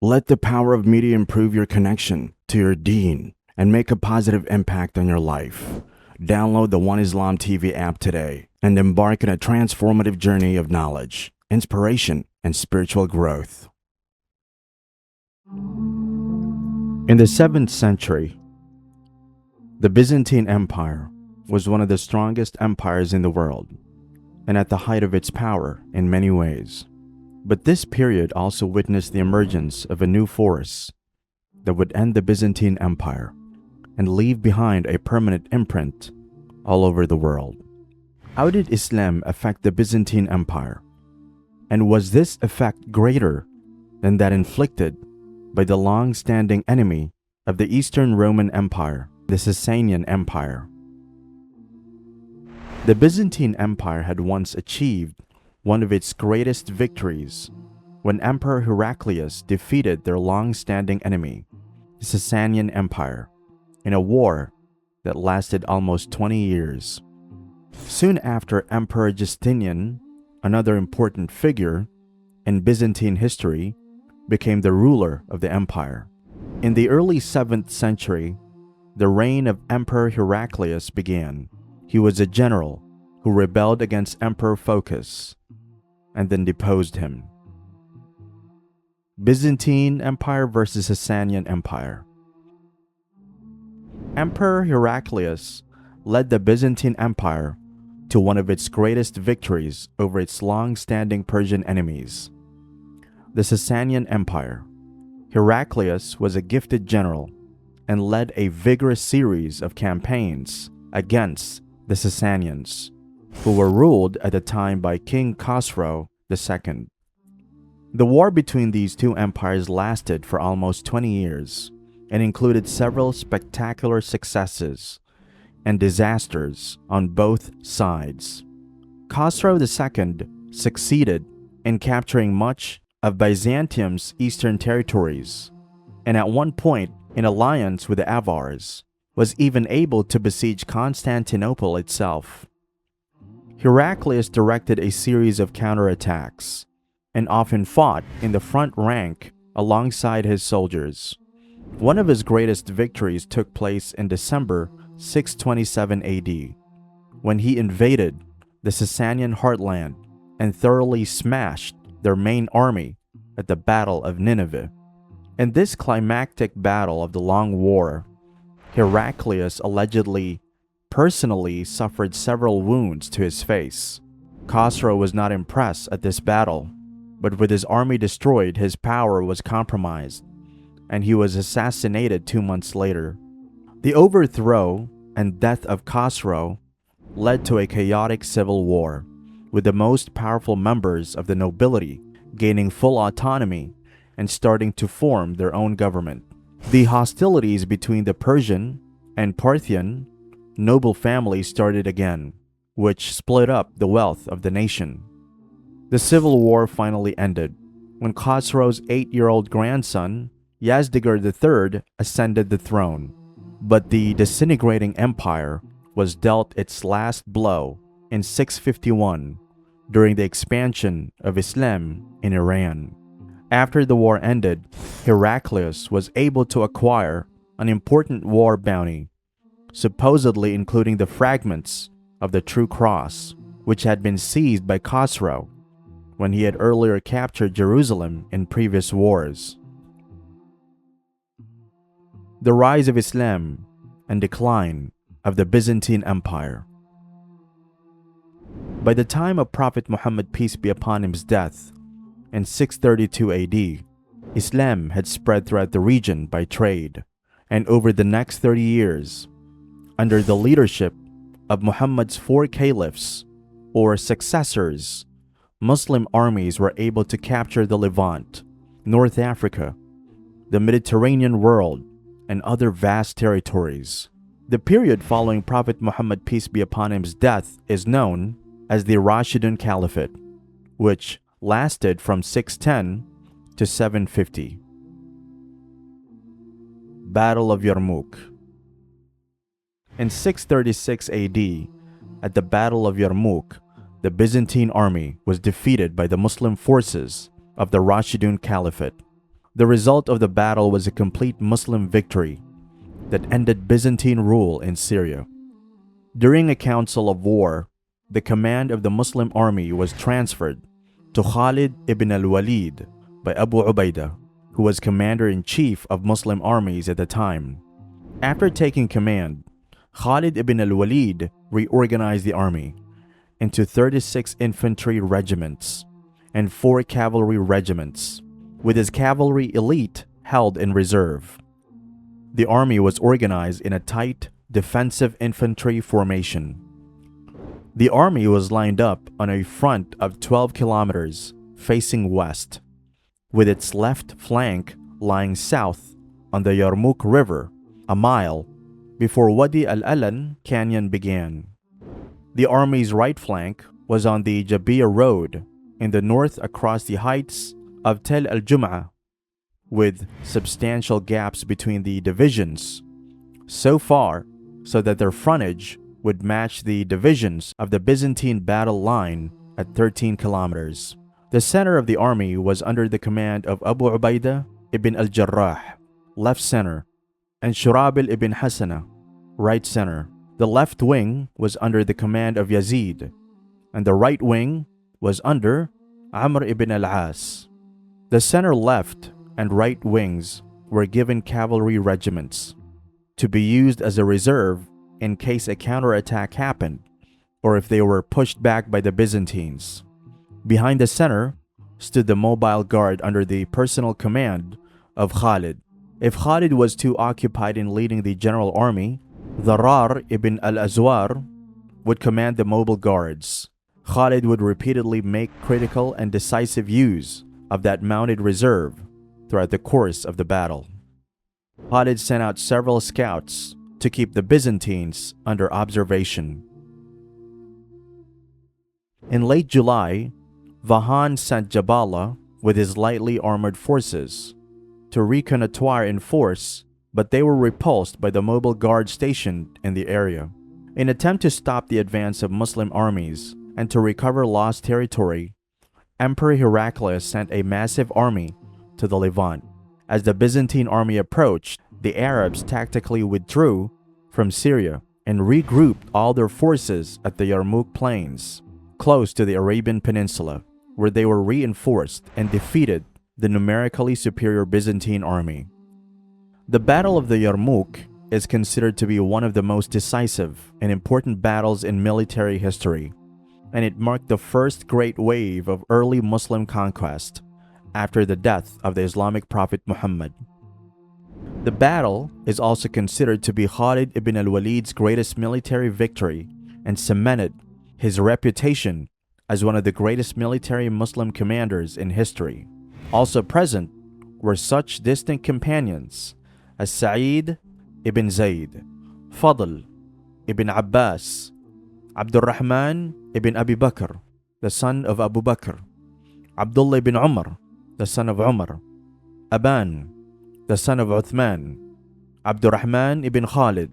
Let the power of media improve your connection to your deen and make a positive impact on your life. Download the One Islam TV app today and embark on a transformative journey of knowledge, inspiration, and spiritual growth. In the 7th century, the Byzantine Empire was one of the strongest empires in the world and at the height of its power in many ways. But this period also witnessed the emergence of a new force that would end the Byzantine Empire and leave behind a permanent imprint all over the world. How did Islam affect the Byzantine Empire? And was this effect greater than that inflicted by the long-standing enemy of the Eastern Roman Empire, the Sasanian Empire? The Byzantine Empire had once achieved one of its greatest victories when Emperor Heraclius defeated their long-standing enemy, the Sasanian Empire, in a war that lasted almost 20 years. Soon after, Emperor Justinian, another important figure in Byzantine history, became the ruler of the empire. In the early 7th century, the reign of Emperor Heraclius began. He was a general who rebelled against Emperor Phocas and then deposed him. Byzantine Empire versus Sasanian Empire. Emperor Heraclius led the Byzantine Empire to one of its greatest victories over its long-standing Persian enemies, the Sasanian Empire. Heraclius was a gifted general and led a vigorous series of campaigns against the Sasanians, who were ruled at the time by King Khosrow II. The war between these two empires lasted for almost 20 years and included several spectacular successes and disasters on both sides. Khosrow II succeeded in capturing much of Byzantium's eastern territories, and at one point, in alliance with the Avars, was even able to besiege Constantinople itself. Heraclius directed a series of counterattacks and often fought in the front rank alongside his soldiers. One of his greatest victories took place in December 627 AD, when he invaded the Sasanian heartland and thoroughly smashed their main army at the Battle of Nineveh. In this climactic battle of the long war, Heraclius allegedly personally suffered several wounds to his face. Khosrow was not impressed at this battle, but with his army destroyed, his power was compromised, and he was assassinated 2 months later. The overthrow and death of Khosrow led to a chaotic civil war, with the most powerful members of the nobility gaining full autonomy and starting to form their own government. The hostilities between the Persian and Parthian noble families started again, which split up the wealth of the nation. The civil war finally ended when Khosrow's 8-year-old grandson, Yazdegerd III, ascended the throne. But the disintegrating empire was dealt its last blow in 651 during the expansion of Islam in Iran. After the war ended, Heraclius was able to acquire an important war bounty, supposedly including the fragments of the True Cross, which had been seized by Khosrow when he had earlier captured Jerusalem in previous wars. The rise of Islam and decline of the Byzantine Empire. By the time of Prophet Muhammad, peace be upon him's death, in 632 AD, Islam had spread throughout the region by trade, and over the next 30 years, under the leadership of Muhammad's 4 caliphs, or successors, Muslim armies were able to capture the Levant, North Africa, the Mediterranean world, and other vast territories. The period following Prophet Muhammad, peace be upon him's death, is known as the Rashidun Caliphate, which lasted from 610 to 750. Battle of Yarmouk. In 636 AD, at the Battle of Yarmouk, the Byzantine army was defeated by the Muslim forces of the Rashidun Caliphate. The result of the battle was a complete Muslim victory that ended Byzantine rule in Syria. During a council of war, the command of the Muslim army was transferred to Khalid ibn al-Walid by Abu Ubaidah, who was commander-in-chief of Muslim armies at the time. After taking command, Khalid ibn al-Walid reorganized the army into 36 infantry regiments and 4 cavalry regiments, with his cavalry elite held in reserve. The army was organized in a tight defensive infantry formation. The army was lined up on a front of 12 kilometers facing west, with its left flank lying south on the Yarmouk River, a mile before Wadi al-Alan Canyon began. The army's right flank was on the Jabiya Road in the north across the heights of Tel al-Jum'ah, with substantial gaps between the divisions, so far so that their frontage would match the divisions of the Byzantine battle line at 13 kilometers. The center of the army was under the command of Abu Ubaidah ibn al-Jarrah, left center, and Shurabil ibn Hassana, right center. The left wing was under the command of Yazid, and the right wing was under Amr ibn al-As. The center left and right wings were given cavalry regiments to be used as a reserve in case a counterattack happened or if they were pushed back by the Byzantines. Behind the center stood the mobile guard under the personal command of Khalid. If Khalid was too occupied in leading the general army, Dharar ibn al-Azwar would command the mobile guards. Khalid would repeatedly make critical and decisive use of that mounted reserve throughout the course of the battle. Khalid sent out several scouts to keep the Byzantines under observation. In late July, Vahan sent Jabala with his lightly armored forces to reconnoiter in force, but they were repulsed by the mobile guard stationed in the area. In an attempt to stop the advance of Muslim armies and to recover lost territory, Emperor Heraclius sent a massive army to the Levant. As the Byzantine army approached, the Arabs tactically withdrew from Syria and regrouped all their forces at the Yarmouk Plains, close to the Arabian Peninsula, where they were reinforced and defeated the numerically superior Byzantine army. The Battle of the Yarmouk is considered to be one of the most decisive and important battles in military history, and it marked the first great wave of early Muslim conquest after the death of the Islamic prophet Muhammad. The battle is also considered to be Khalid ibn al-Walid's greatest military victory and cemented his reputation as one of the greatest military Muslim commanders in history. Also present were such distant companions as Sa'id ibn Zayd, Fadl ibn Abbas, Abdul Rahman ibn Abi Bakr, the son of Abu Bakr, Abdullah ibn Umar, the son of Umar, Aban, the son of Uthman, Abdurrahman ibn Khalid,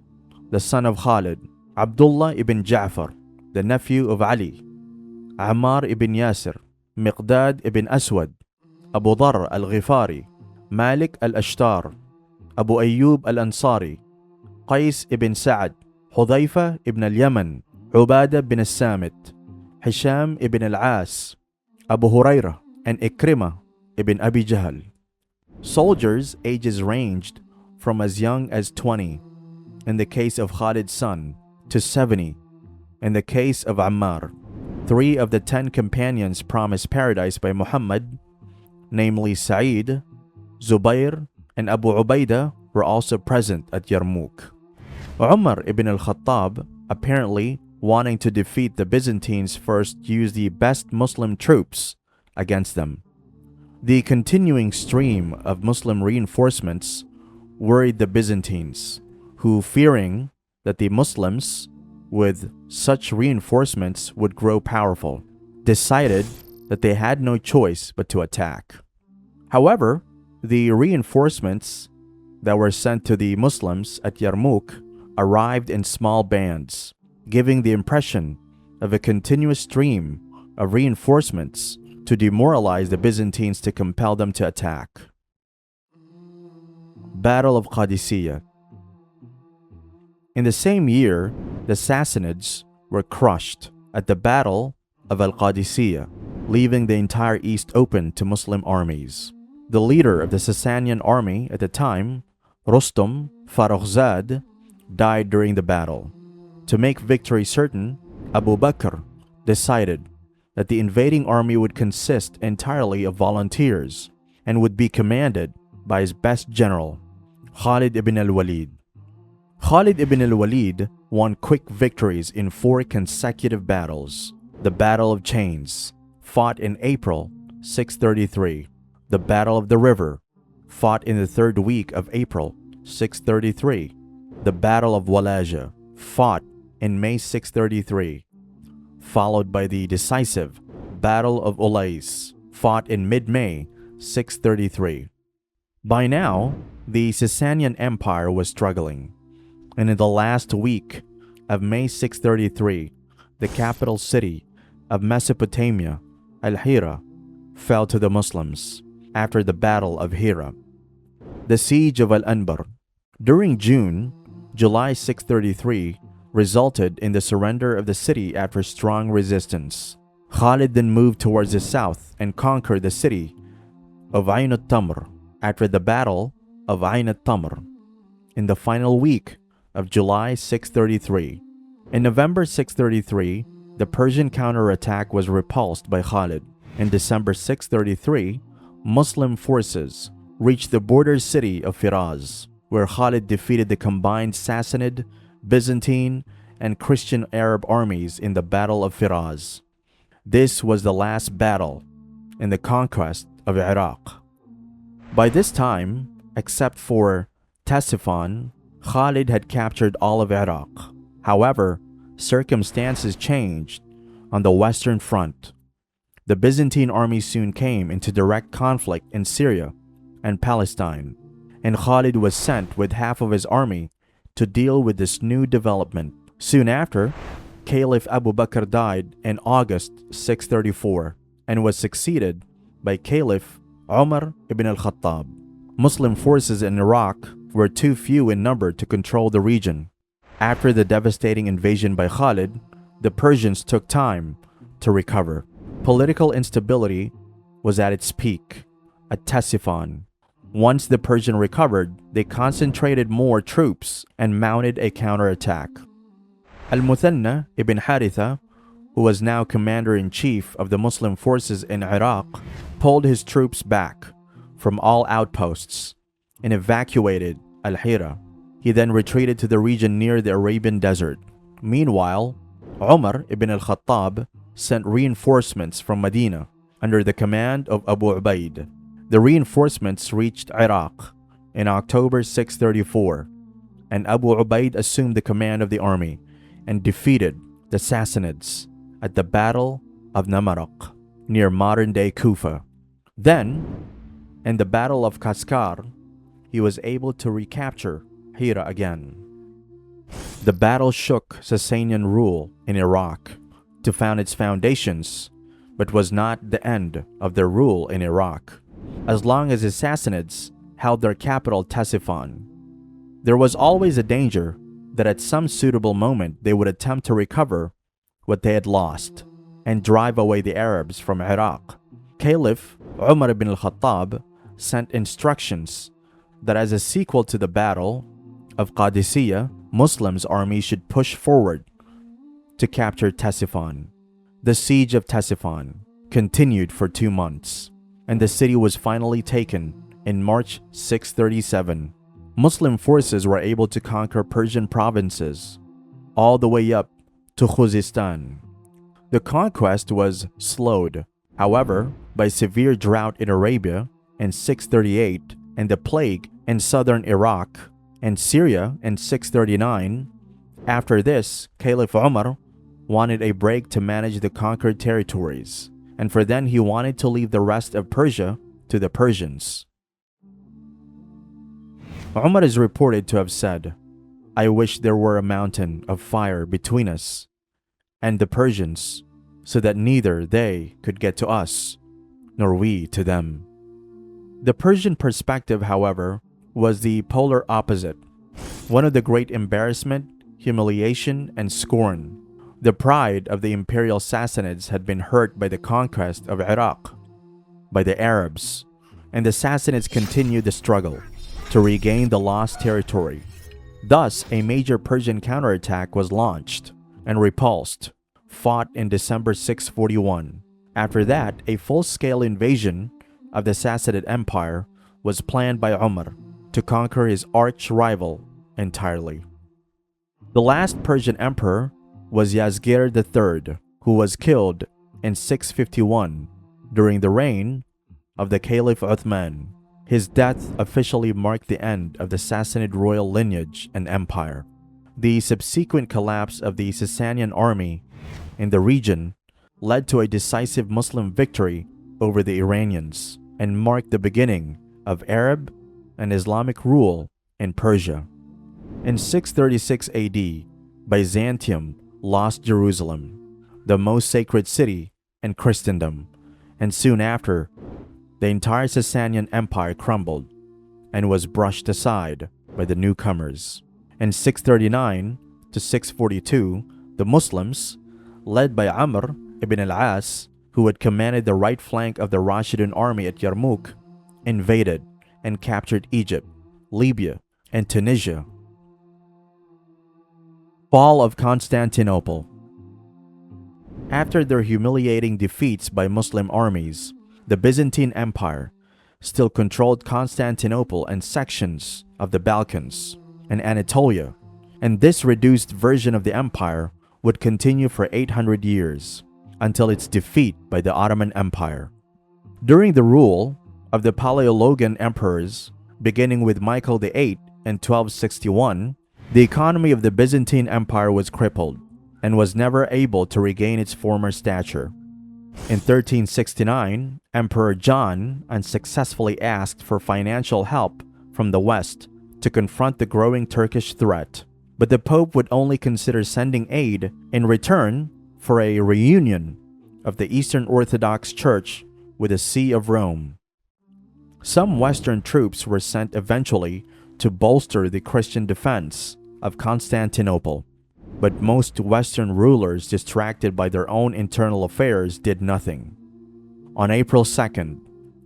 the son of Khalid, Abdullah ibn Ja'far, the nephew of Ali, Ammar ibn Yasir, Miqdad ibn Aswad, Abu Dharr al-Ghifari, Malik al-Ashtar, Abu Ayyub al-Ansari, Qais ibn Sa'ad, Hudhayfa ibn al-Yaman, Ubadah ibn al-Samit, Hisham ibn al-As, Abu Hurairah, and Ikrimah ibn Abi Jahl. Soldiers' ages ranged from as young as 20 in the case of Khalid's son to 70 in the case of Ammar. 3 of the 10 companions promised paradise by Muhammad, namely Sa'id, Zubair, and Abu Ubaidah, were also present at Yarmouk. Umar ibn al-Khattab, apparently wanting to defeat the Byzantines, first used the best Muslim troops against them. The continuing stream of Muslim reinforcements worried the Byzantines, who, fearing that the Muslims with such reinforcements would grow powerful, decided that they had no choice but to attack. However, the reinforcements that were sent to the Muslims at Yarmouk arrived in small bands, giving the impression of a continuous stream of reinforcements to demoralize the Byzantines to compel them to attack. Battle of Qadisiyah. In the same year, the Sassanids were crushed at the Battle of Al-Qadisiyah, leaving the entire east open to Muslim armies. The leader of the Sasanian army at the time, Rustum Farrukhzad, died during the battle. To make victory certain, Abu Bakr decided that the invading army would consist entirely of volunteers and would be commanded by his best general, Khalid ibn al-Walid. Khalid ibn al-Walid won quick victories in 4 consecutive battles. The Battle of Chains, fought in April 633. The Battle of the River, fought in the 3rd week of April 633. The Battle of Walaja, fought in May 633. Followed by the decisive Battle of Ulais, fought in mid-May 633. By now, the Sasanian Empire was struggling, and in the last week of May 633, the capital city of Mesopotamia, Al-Hira, fell to the Muslims after the Battle of Hira. The Siege of Al-Anbar. During July 633 resulted in the surrender of the city after strong resistance. Khalid then moved towards the south and conquered the city of Ain al-Tamr after the Battle of Ain al-Tamr in the final week of July 633. In November 633, the Persian counterattack was repulsed by Khalid. In December 633, Muslim forces reached the border city of Firaz, where Khalid defeated the combined Sassanid, Byzantine, and Christian Arab armies in the Battle of Firaz. This was the last battle in the conquest of Iraq. By this time, except for Ctesiphon, Khalid had captured all of Iraq. However, circumstances changed on the Western Front. The Byzantine army soon came into direct conflict in Syria and Palestine, and Khalid was sent with half of his army to deal with this new development. Soon after, Caliph Abu Bakr died in August 634 and was succeeded by Caliph Umar ibn al-Khattab. Muslim forces in Iraq were too few in number to control the region. After the devastating invasion by Khalid, the Persians took time to recover. Political instability was at its peak at Ctesiphon. Once the Persians recovered, they concentrated more troops and mounted a counterattack. Al-Muthanna ibn Haritha, who was now commander-in-chief of the Muslim forces in Iraq, pulled his troops back from all outposts and evacuated Al-Hira. He then retreated to the region near the Arabian desert. Meanwhile, Umar ibn al-Khattab sent reinforcements from Medina under the command of Abu Ubaid. The reinforcements reached Iraq in October 634, and Abu Ubaid assumed the command of the army and defeated the Sassanids at the Battle of Namaraq near modern-day Kufa. Then, in the Battle of Kaskar, he was able to recapture Hira again. The battle shook Sasanian rule in Iraq to found its foundations, but was not the end of their rule in Iraq. As long as the Sassanids held their capital Ctesiphon, there was always a danger that at some suitable moment they would attempt to recover what they had lost and drive away the Arabs from Iraq. Caliph Umar ibn al-Khattab sent instructions that as a sequel to the Battle of Qadisiyah, Muslims' army should push forward to capture Ctesiphon. The siege of Ctesiphon continued for 2 months, and the city was finally taken in March 637. Muslim forces were able to conquer Persian provinces all the way up to Khuzestan. The conquest was slowed, however, by severe drought in Arabia in 638 and the plague in southern Iraq and Syria in 639. After this, Caliph Umar wanted a break to manage the conquered territories, and for then he wanted to leave the rest of Persia to the Persians. Umar is reported to have said, "I wish there were a mountain of fire between us and the Persians, so that neither they could get to us, nor we to them." The Persian perspective, however, was the polar opposite, one of the great embarrassment, humiliation, and scorn. The pride of the imperial Sassanids had been hurt by the conquest of Iraq by the Arabs, and the Sassanids continued the struggle to regain the lost territory. Thus, a major Persian counterattack was launched and repulsed, fought in December 641. After that, a full-scale invasion of the Sassanid Empire was planned by Umar to conquer his arch-rival entirely. The last Persian emperor was Yazgir III, who was killed in 651 during the reign of the Caliph Uthman. His death officially marked the end of the Sassanid royal lineage and empire. The subsequent collapse of the Sasanian army in the region led to a decisive Muslim victory over the Iranians and marked the beginning of Arab and Islamic rule in Persia. In 636 AD, Byzantium lost Jerusalem, the most sacred city in Christendom, and soon after, the entire Sasanian Empire crumbled and was brushed aside by the newcomers. In 639 to 642, the Muslims, led by Amr ibn al-As, who had commanded the right flank of the Rashidun army at Yarmouk, invaded and captured Egypt, Libya, and Tunisia. Fall of Constantinople. After their humiliating defeats by Muslim armies, the Byzantine Empire still controlled Constantinople and sections of the Balkans and Anatolia, and this reduced version of the empire would continue for 800 years until its defeat by the Ottoman Empire. During the rule of the Paleologan emperors, beginning with Michael VIII in 1261, the economy of the Byzantine Empire was crippled and was never able to regain its former stature. In 1369, Emperor John unsuccessfully asked for financial help from the West to confront the growing Turkish threat, but the Pope would only consider sending aid in return for a reunion of the Eastern Orthodox Church with the See of Rome. Some Western troops were sent eventually to bolster the Christian defense of Constantinople, but most Western rulers, distracted by their own internal affairs, did nothing. On April 2nd,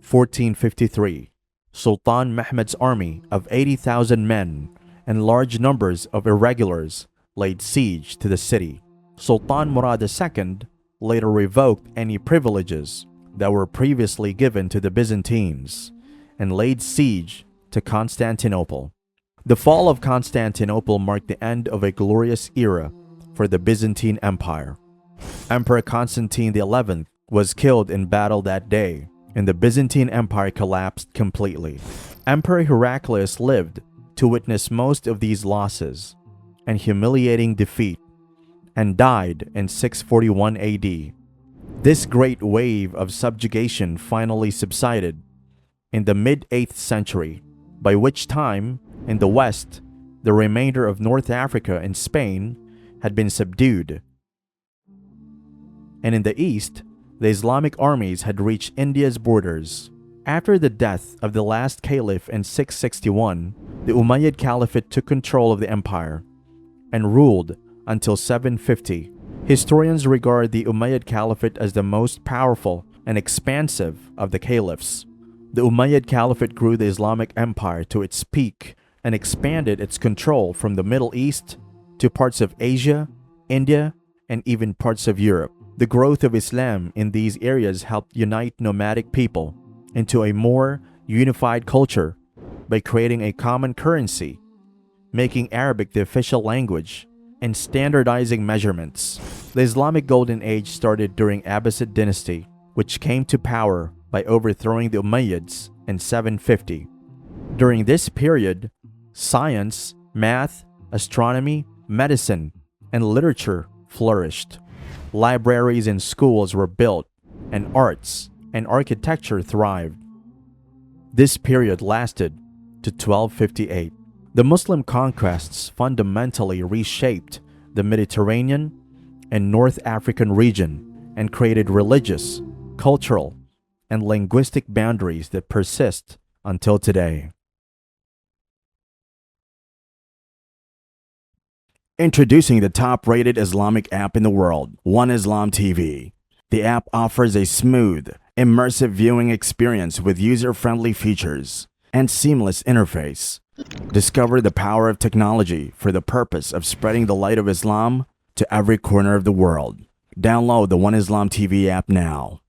1453, Sultan Mehmed's army of 80,000 men and large numbers of irregulars laid siege to the city. Sultan Murad II later revoked any privileges that were previously given to the Byzantines and laid siege to Constantinople. The fall of Constantinople marked the end of a glorious era for the Byzantine Empire. Emperor Constantine XI was killed in battle that day, and the Byzantine Empire collapsed completely. Emperor Heraclius lived to witness most of these losses and humiliating defeat, and died in 641 AD. This great wave of subjugation finally subsided in the mid-8th century, by which time, in the West, the remainder of North Africa and Spain had been subdued, and in the East, the Islamic armies had reached India's borders. After the death of the last caliph in 661, the Umayyad Caliphate took control of the empire and ruled until 750. Historians regard the Umayyad Caliphate as the most powerful and expansive of the caliphs. The Umayyad Caliphate grew the Islamic empire to its peak and expanded its control from the Middle East to parts of Asia, India, and even parts of Europe. The growth of Islam in these areas helped unite nomadic people into a more unified culture by creating a common currency, making Arabic the official language, and standardizing measurements. The Islamic Golden Age started during Abbasid dynasty, which came to power by overthrowing the Umayyads in 750. During this period, science, math, astronomy, medicine, and literature flourished. Libraries and schools were built, and arts and architecture thrived. This period lasted to 1258. The Muslim conquests fundamentally reshaped the Mediterranean and North African region and created religious, cultural, and linguistic boundaries that persist until today. Introducing the top-rated Islamic app in the world, One Islam TV. The app offers a smooth, immersive viewing experience with user-friendly features and seamless interface. Discover the power of technology for the purpose of spreading the light of Islam to every corner of the world. Download the One Islam TV app now.